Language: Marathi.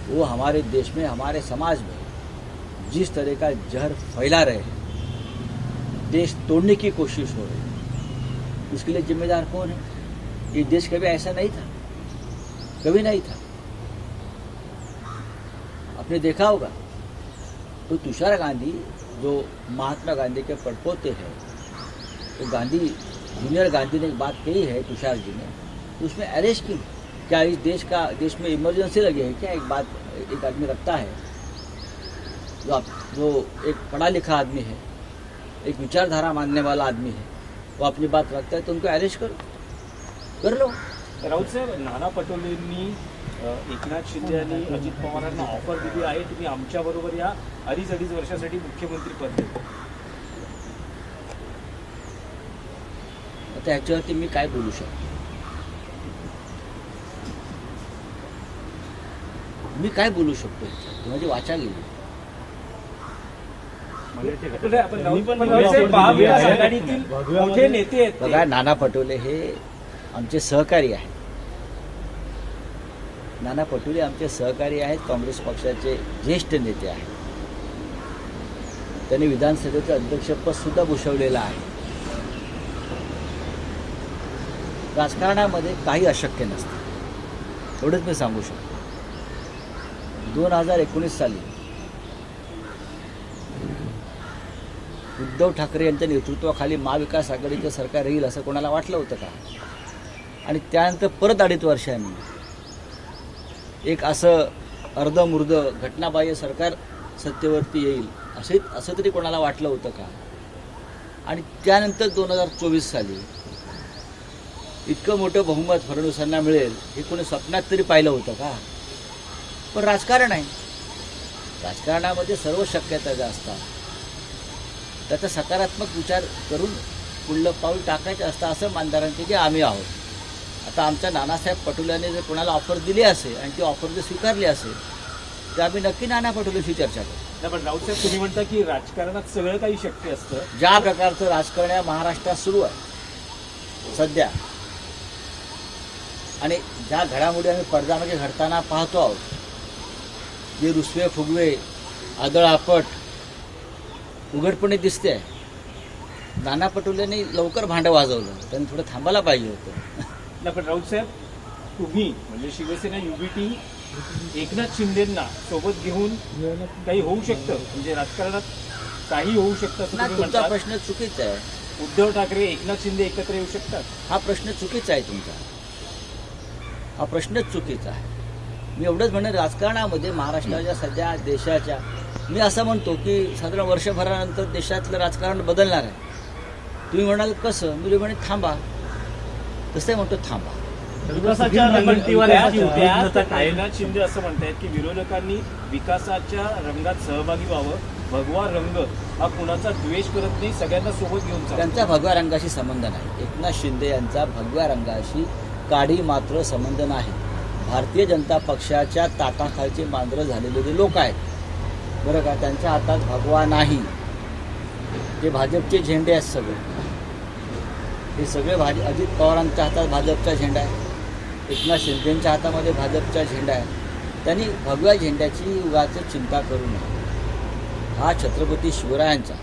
वो हमारे देश में, हमारे समाज में जिस तरह का जहर फैला रहे हैं, देश तोड़ने की कोशिश हो रही है, उसके लिए जिम्मेदार कौन है? ये देश कभी ऐसा नहीं था, कभी नहीं था। आपने देखा होगा तो तुषार गांधी जो महात्मा गांधी के पड़पोते हैं, तो गांधी जूनियर गांधी ने एक बात कही है तुषार जी ने, तो उसमें अरेस्ट क्यों? क्या इस देश में इमरजेंसी लगी है क्या? एक आदमी रखता है जो एक पढ़ा लिखा आदमी है, एक विचारधारा मानने वाला आदमी है, वो अपनी बात रखता है तो उनको अरेस्ट कर लो। राऊत साहेब, नाना पटोलेंनी एकनाथ शिंदे आणि अजित पवारांना ऑफर दिली आहे, तुम्ही आमच्याबरोबर या अडीच वर्षासाठी मुख्यमंत्री पद द्या. आता ह्याच्यावरती मी काय बोलू शकतो? मी काय बोलू शकतो? माझी वाचा गेली. मोठे नेते आहेत. बघा, नाना पटोले हे आमचे सहकारी आहेत. नाना पटोले आमचे सहकारी आहेत, काँग्रेस पक्षाचे ज्येष्ठ नेते आहेत. त्यांनी विधानसभेचं अध्यक्षपद सुद्धा भूषवलेलं आहे. राजकारणामध्ये काही अशक्य नसतं, एवढंच मी सांगू शकतो. 2019 साली उद्धव ठाकरे यांच्या नेतृत्वाखाली महाविकास आघाडीचं सरकार येईल असं कोणाला वाटलं होतं का? आणि त्यानंतर परत 2.5 वर्षांनी एक असं अर्धमुर्ध घटनाबाह्य सरकार सत्तेवरती येईल असं तरी कोणाला वाटलं होतं का? आणि त्यानंतर 2024 साली इतकं मोठं बहुमत फडणवीसांना मिळेल हे कोणी स्वप्नात तरी पाहिलं होतं का? पण राजकारण आहे, राजकारणामध्ये सर्व शक्यता असतात. त्याचा सकारात्मक विचार करून पुढलं पाऊल टाकायचं असतं, असं मानदारांचे जे आम्ही आहोत. आता आमच्या नानासाहेब पटोलेंनी जर कोणाला ऑफर दिली असेल आणि ती ऑफर जर स्वीकारली असेल तर आम्ही नक्की नाना पटोलेशी चर्चा करू. पण राऊत साहेब, तुम्ही म्हणता की राजकारणात सगळं काही शक्य असतं. ज्या प्रकारचं राजकारण या महाराष्ट्रात सुरू आहे सध्या, आणि ज्या घडामोडी आम्ही पडद्यामागे घडताना पाहतो आहोत, जे रुसवे फुगवे आदळआपट उघडपणे दिसते आहे, नाना पटोलेंनी लवकर भांडं वाजवलं, त्यांनी थोडं थांबायला पाहिजे होतं. पण राऊत साहेब, तुम्ही म्हणजे शिवसेना युबीटी एकनाथ शिंदेंना सोबत घेऊन काही होऊ शकतं, म्हणजे राजकारणात काही होऊ शकतं. तुमचा प्रश्न चुकीचा आहे. उद्धव ठाकरे एकनाथ शिंदे एकत्र येऊ शकतात हा प्रश्न चुकीचा आहे तुमचा, हा प्रश्नच चुकीचा आहे. मी एवढंच म्हणेन, राजकारणामध्ये महाराष्ट्राच्या सध्या देशाच्या, मी असं म्हणतो की साधारण वर्षभरानंतर देशातलं राजकारण बदलणार आहे. तुम्ही म्हणाल कसं? मी म्हणे थांबा, तसं म्हणतो थांबा. एकनाथ शिंदे असं म्हणतायत की विरोधकांनी विकासाच्या रंगात सहभागी व्हावं. भगवा रंग हा कुणाचा द्वेष करत नाही, सगळ्यांना सोबत घेऊन चालतो. त्यांचा भगव्या रंगाशी संबंध नाही. एकनाथ शिंदे यांचा भगव्या रंगाशी काडी मात्र संबंध नाही. भारतीय जनता पक्षाच्या ताटाखालचे मांजरं झालेले जे लोक आहेत बरं का, त्यांच्या हातात भगवा नाही. ते भाजपचे झेंडे आहेत सगळे, हे सगळे अजित पवारांच्या हातात भाजपचा झेंडा आहे, एकनाथ शिंदेंच्या हातामध्ये भाजपचा झेंडा आहे. त्यांनी भगव्या झेंड्याची उगाच चिंता करू नये. हा छत्रपती शिवरायांचा